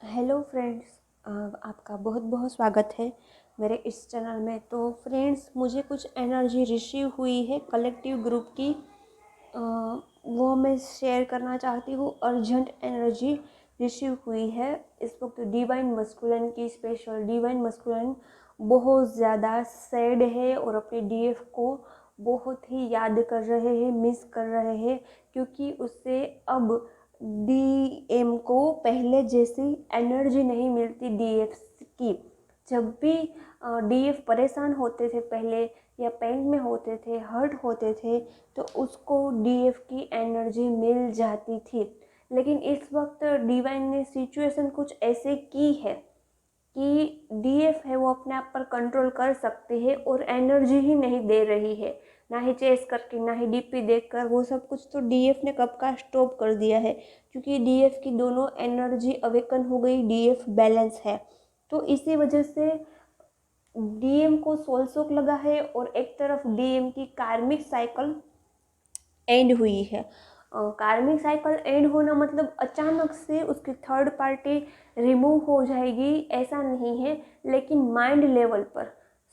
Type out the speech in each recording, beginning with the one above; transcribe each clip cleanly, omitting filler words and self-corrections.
Hello friends, आपका बहुत बहुत स्वागत है मेरे इस चैनल में। तो फ्रेंड्स, मुझे कुछ एनर्जी रिसीव हुई है कलेक्टिव ग्रुप की। अ, वो मैं शेयर करना चाहती हूँ। अर्जेंट एनर्जी रिसीव हुई है इस वक्त डिवाइन मस्कुलिन की। स्पेशल डिवाइन मस्कुलिन बहुत ज़्यादा सैड है और अपने डीएफ को बहुत ही याद कर रहे हैं, मिस कर रहे हैं, क्योंकि उससे अब डीएम को पहले जैसी एनर्जी नहीं मिलती डीएफ की। जब भी डीएफ परेशान होते थे पहले, या पेन में होते थे, हर्ट होते थे, तो उसको डीएफ की एनर्जी मिल जाती थी। लेकिन इस वक्त डिवाइन ने सिचुएशन कुछ ऐसे की है कि डीएफ है वो अपने आप पर कंट्रोल कर सकते हैं और एनर्जी ही नहीं दे रही है। ना ही चेस करके, ना ही डीपी देखकर, वो सब कुछ तो डीएफ ने कब का स्टॉप कर दिया है, क्योंकि डीएफ की दोनों एनर्जी अवेकन हो गई, डीएफ बैलेंस है। तो इसी वजह से डीएम को सोल शॉक लगा है और एक तरफ डीएम की कार्मिक साइकिल एंड हुई है। कार्मिक साइकिल एंड होना मतलब अचानक से उसकी थर्ड पार्टी रिमूव हो जाएगी, ऐसा नहीं है। लेकिन माइंड लेवल पर,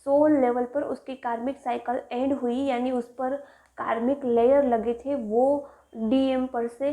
सोल लेवल पर उसकी कार्मिक साइकिल एंड हुई, यानी उस पर कार्मिक लेयर लगे थे वो डीएम पर से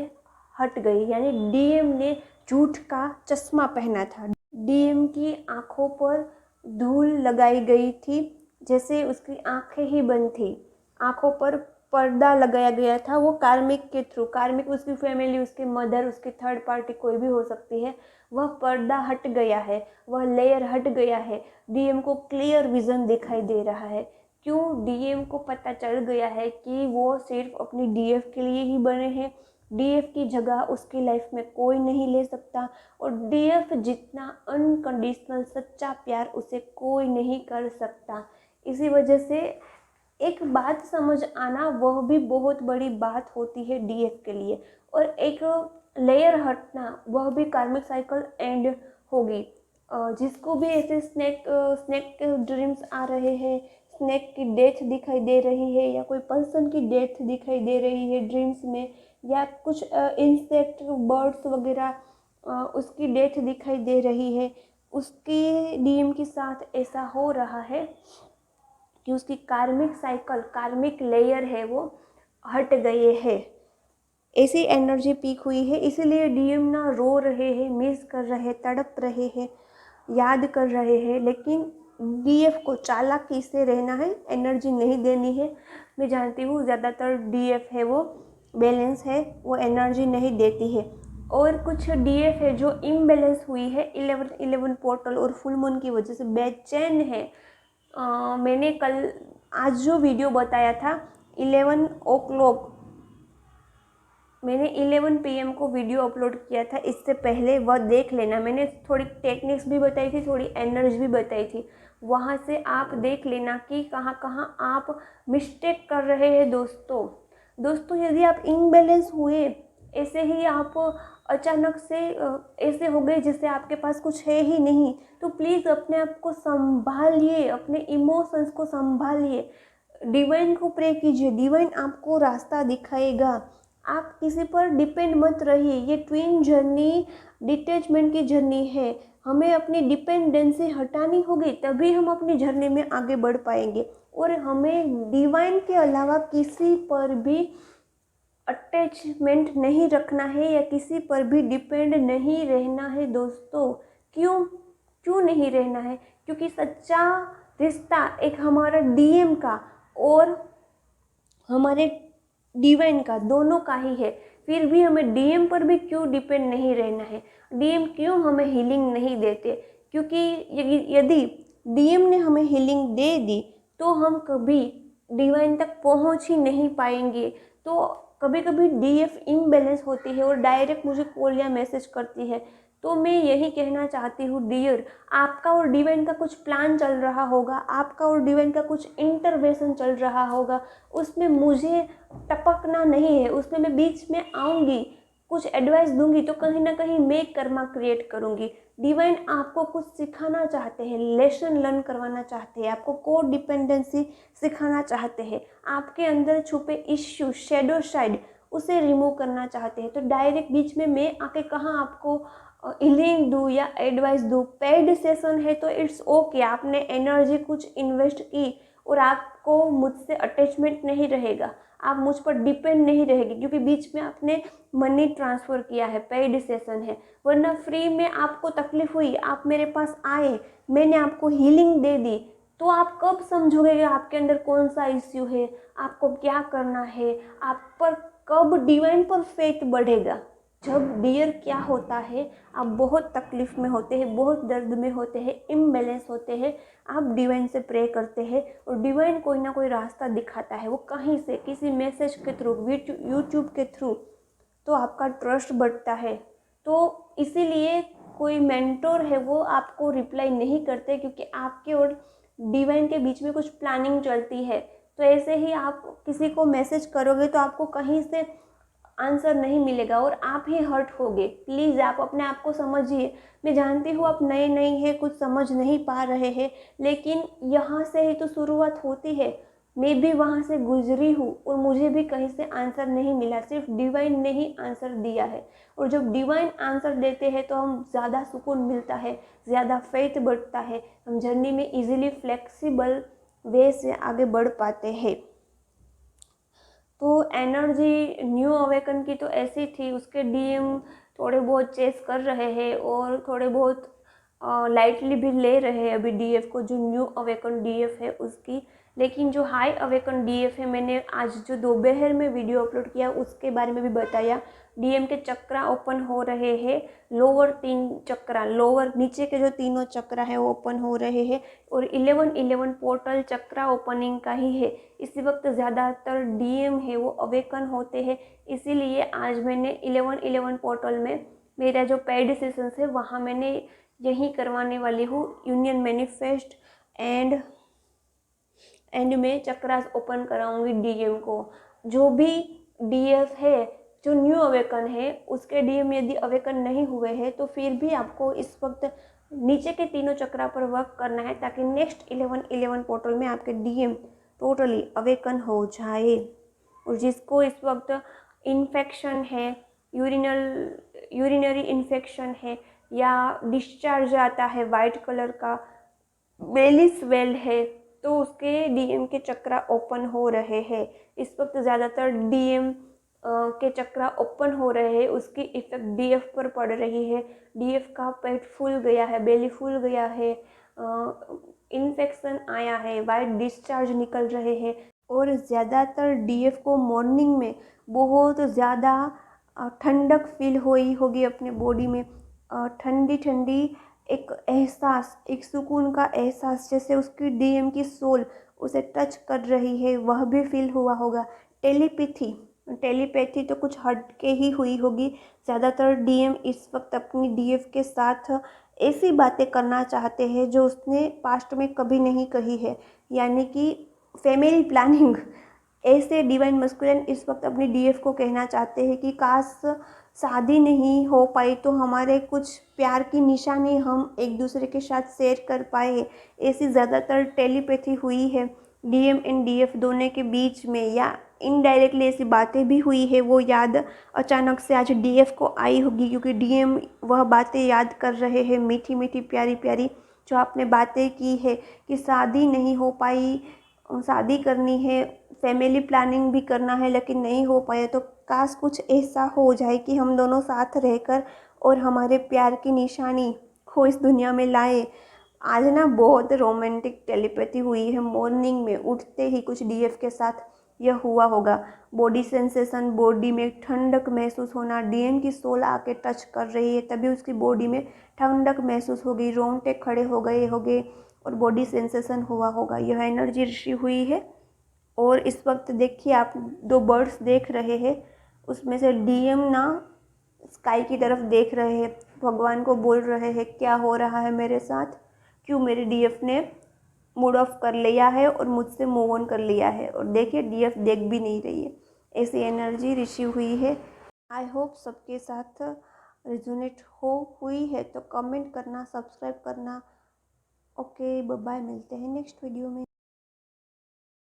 हट गई। यानी डीएम ने झूठ का चश्मा पहना था, डीएम की आंखों पर धूल लगाई गई थी, जैसे उसकी आंखें ही बंद थी, आंखों पर पर्दा लगाया गया था। वो कार्मिक के थ्रू, कार्मिक उसकी फैमिली, उसके मदर, उसकी थर्ड पार्टी कोई भी हो सकती है, वह पर्दा हट गया है, वह लेयर हट गया है। डीएम को क्लियर विजन दिखाई दे रहा है। क्यों? डीएम को पता चल गया है कि वो सिर्फ अपनी डीएफ के लिए ही बने हैं। डीएफ की जगह उसकी लाइफ में कोई नहीं ले सकता, और डीएफ जितना अनकंडीशनल सच्चा प्यार उसे कोई नहीं कर सकता। इसी वजह से एक बात समझ आना, वह भी बहुत बड़ी बात होती है डीएफ के लिए। और एक लेयर हटना, वह भी कार्मिक साइकिल एंड होगी। जिसको भी ऐसे स्नेक के ड्रीम्स आ रहे हैं, स्नेक की डेथ दिखाई दे रही है, या कोई पर्सन की डेथ दिखाई दे रही है ड्रीम्स में, या कुछ इंसेक्ट, बर्ड्स वगैरह, उसकी डेथ दिखाई दे रही है, उसकी डीएम के साथ ऐसा हो रहा है कि उसकी कार्मिक साइकिल, कार्मिक लेयर है वो हट गए है। ऐसी एनर्जी पीक हुई है, इसीलिए डीएम ना रो रहे हैं, मिस कर रहे हैं, तड़प रहे हैं, याद कर रहे हैं। लेकिन डीएफ को चालाकी से रहना है, एनर्जी नहीं देनी है। मैं जानती हूँ ज़्यादातर डीएफ है वो बैलेंस है, वो एनर्जी नहीं देती है। और कुछ डीएफ है जो इम्बैलेंस हुई है 11 पोर्टल और फुल मून की वजह से बेचैन है। मैंने कल, आज जो वीडियो बताया था 11 o'clock, मैंने 11 PM को वीडियो अपलोड किया था, इससे पहले वह देख लेना। मैंने थोड़ी टेक्निक्स भी बताई थी, थोड़ी एनर्जी भी बताई थी, वहाँ से आप देख लेना कि कहाँ कहाँ आप मिस्टेक कर रहे हैं। दोस्तों, यदि आप इम्बैलेंस हुए, ऐसे ही आप अचानक से ऐसे हो गए जैसे आपके पास कुछ है ही नहीं, तो प्लीज़ अपने आप को संभालिए, अपने इमोशंस को संभालिए, डिवाइन को प्रे कीजिए, डिवाइन आपको रास्ता दिखाएगा। आप किसी पर डिपेंड मत रहिए। ये ट्विन जर्नी डिटैचमेंट की जर्नी है, हमें अपनी डिपेंडेंसी हटानी होगी, तभी हम अपनी जर्नी में आगे बढ़ पाएंगे। और हमें डिवाइन के अलावा किसी पर भी अटैचमेंट नहीं रखना है, या किसी पर भी डिपेंड नहीं रहना है दोस्तों। क्यों नहीं रहना है? क्योंकि सच्चा रिश्ता एक हमारा डीएम का और हमारे डिवाइन का, दोनों का ही है। फिर भी हमें डीएम पर भी क्यों डिपेंड नहीं रहना है? डीएम क्यों हमें हीलिंग नहीं देते? क्योंकि यदि डीएम ने हमें हीलिंग दे दी तो हम कभी डिवाइन तक पहुंच ही नहीं पाएंगे। तो कभी कभी डीएफ इम्बैलेंस होती है और डायरेक्ट मुझे कॉल या मैसेज करती है, तो मैं यही कहना चाहती हूँ, डियर, आपका और डिवाइन का कुछ प्लान चल रहा होगा, आपका और डिवाइन का कुछ इंटरवेंशन चल रहा होगा, उसमें मुझे टपकना नहीं है, उसमें मैं बीच में आऊँगी, कुछ एडवाइस दूंगी, तो कहीं ना कहीं मैं कर्मा क्रिएट करूँगी। डिवाइन आपको कुछ सिखाना चाहते हैं, लेसन लर्न करवाना चाहते हैं, आपको कोड डिपेंडेंसी सिखाना चाहते हैं, आपके अंदर छुपे इश्यू, शैडो साइड, उसे रिमूव करना चाहते हैं। तो डायरेक्ट बीच में मैं आके कहाँ आपको हीलिंग दूँ या एडवाइस दूँ, पेड सेशन है तो इट्स ओके, आपने एनर्जी कुछ इन्वेस्ट की और आपको मुझसे अटैचमेंट नहीं रहेगा, आप मुझ पर डिपेंड नहीं रहेगी, क्योंकि बीच में आपने मनी ट्रांसफ़र किया है, पेड सेशन है। वरना फ्री में आपको तकलीफ हुई, आप मेरे पास आए, मैंने आपको हीलिंग दे दी, तो आप कब समझोगे कि आपके अंदर कौन सा इश्यू है, आपको क्या करना है, आप पर कब डिवाइन पर फेथ बढ़ेगा। जब डियर क्या होता है, आप बहुत तकलीफ में होते हैं, बहुत दर्द में होते हैं, इम्बैलेंस होते हैं, आप डिवाइन से प्रे करते हैं और डिवाइन कोई ना कोई रास्ता दिखाता है, वो कहीं से किसी मैसेज के थ्रू, यूट्यूब के थ्रू, तो आपका ट्रस्ट बढ़ता है। तो इसीलिए कोई मेंटोर है वो आपको रिप्लाई नहीं करते, क्योंकि आपके और डिवाइन के बीच में कुछ प्लानिंग चलती है। तो ऐसे ही आप किसी को मैसेज करोगे तो आपको कहीं से आंसर नहीं मिलेगा और आप ही हर्ट होगे। प्लीज़ आप अपने आप को समझिए। मैं जानती हूँ आप नए नए हैं, कुछ समझ नहीं पा रहे हैं, लेकिन यहाँ से ही तो शुरुआत होती है। मैं भी वहाँ से गुजरी हूँ और मुझे भी कहीं से आंसर नहीं मिला, सिर्फ डिवाइन ने ही आंसर दिया है। और जब डिवाइन आंसर देते हैं तो हम ज़्यादा सुकून मिलता है, ज़्यादा फेथ बढ़ता है, हम जर्नी में इजीली फ्लेक्सिबल वे से आगे बढ़ पाते हैं। तो एनर्जी न्यू अवेकन की तो ऐसी थी, उसके डीएम थोड़े बहुत चेस कर रहे हैं और थोड़े बहुत लाइटली भी ले रहे हैं अभी डीएफ को, जो न्यू अवेकन डीएफ है उसकी। लेकिन जो हाई अवेकन डीएफ है, मैंने आज जो दोपहर में वीडियो अपलोड किया उसके बारे में भी बताया। डीएम के चक्रा ओपन हो रहे हैं, लोअर 3 चक्रा, लोअर नीचे के जो तीनों चक्रा है वो ओपन हो रहे हैं और 11-11 पोर्टल चक्रा ओपनिंग का ही है। इसी वक्त ज़्यादातर डीएम है वो अवेकन होते हैं, इसीलिए आज मैंने 11-11 पोर्टल में मेरा जो पेड सेशंस है वहाँ मैंने यही करवाने वाली हूँ, यूनियन मैनिफेस्ट एंड में चक्रास ओपन कराऊंगी डीएम को। जो भी डीएफ है, जो न्यू अवेकन है, उसके डीएम यदि अवेकन नहीं हुए हैं तो फिर भी आपको इस वक्त नीचे के तीनों चक्रा पर वर्क करना है, ताकि नेक्स्ट 11-11 पोर्टल में आपके डीएम टोटली अवेकन हो जाए। और जिसको इस वक्त इन्फेक्शन है, यूरिनरी इन्फेक्शन है या डिस्चार्ज आता है वाइट कलर का, बेली स्वेल है, तो उसके डीएम के चक्रा ओपन हो रहे हैं। इस वक्त ज़्यादातर डीएम के चक्रा ओपन हो रहे हैं, उसकी इफेक्ट डीएफ पर पड़ रही है। डीएफ का पेट फूल गया है, बेली फूल गया है, इन्फेक्शन आया है, वाइट डिस्चार्ज निकल रहे हैं। और ज़्यादातर डीएफ को मॉर्निंग में बहुत ज़्यादा ठंडक फील हुई होगी अपने बॉडी में, ठंडी ठंडी एक एहसास, एक सुकून का एहसास, जैसे उसकी डीएम की सोल उसे टच कर रही है, वह भी फील हुआ होगा। टेलीपैथी तो कुछ हट के ही हुई होगी। ज़्यादातर डीएम इस वक्त अपनी डीएफ के साथ ऐसी बातें करना चाहते हैं जो उसने पास्ट में कभी नहीं कही है, यानी कि फैमिली प्लानिंग। ऐसे डिवाइन मस्कुलिन इस वक्त अपनी डीएफ को कहना चाहते हैं कि काश शादी नहीं हो पाई तो हमारे कुछ प्यार की निशानी हम एक दूसरे के साथ शेयर कर पाए। ऐसी ज़्यादातर टेलीपैथी हुई है डीएम एंड डीएफ दोनों के बीच में, या इनडायरेक्टली ऐसी बातें भी हुई है। वो याद अचानक से आज डीएफ को आई होगी, क्योंकि डीएम वह बातें याद कर रहे हैं, मीठी मीठी प्यारी प्यारी जो आपने बातें की है कि शादी नहीं हो पाई, शादी करनी है, फैमिली प्लानिंग भी करना है लेकिन नहीं हो पाया, तो काश कुछ ऐसा हो जाए कि हम दोनों साथ रहकर और हमारे प्यार की निशानी को इस दुनिया में लाए। आज ना बहुत रोमांटिक टेलीपैथी हुई है, मॉर्निंग में उठते ही कुछ डीएफ के साथ यह हुआ होगा। बॉडी सेंसेशन, बॉडी में ठंडक महसूस होना, डीएम की सोल आके टच कर रही है तभी उसकी बॉडी में ठंडक महसूस होगी, रोंगटे खड़े हो गए होंगे और बॉडी सेंसेशन हुआ होगा। यह एनर्जी रिसीव हुई है। और इस वक्त देखिए आप 2 बर्ड्स देख रहे हैं, उसमें से डीएम ना स्काई की तरफ देख रहे हैं, भगवान को बोल रहे हैं क्या हो रहा है मेरे साथ, क्यों मेरे डीएफ ने मूड ऑफ कर लिया है और मुझसे मूव ऑन कर लिया है। और देखिए डीएफ देख भी नहीं रही है, ऐसी एनर्जी रिसीव हुई है। आई होप सबके साथ रिजोनेट हुई है तो कमेंट करना, सब्सक्राइब करना। ओके बाय बाय, मिलते हैं नेक्स्ट वीडियो में।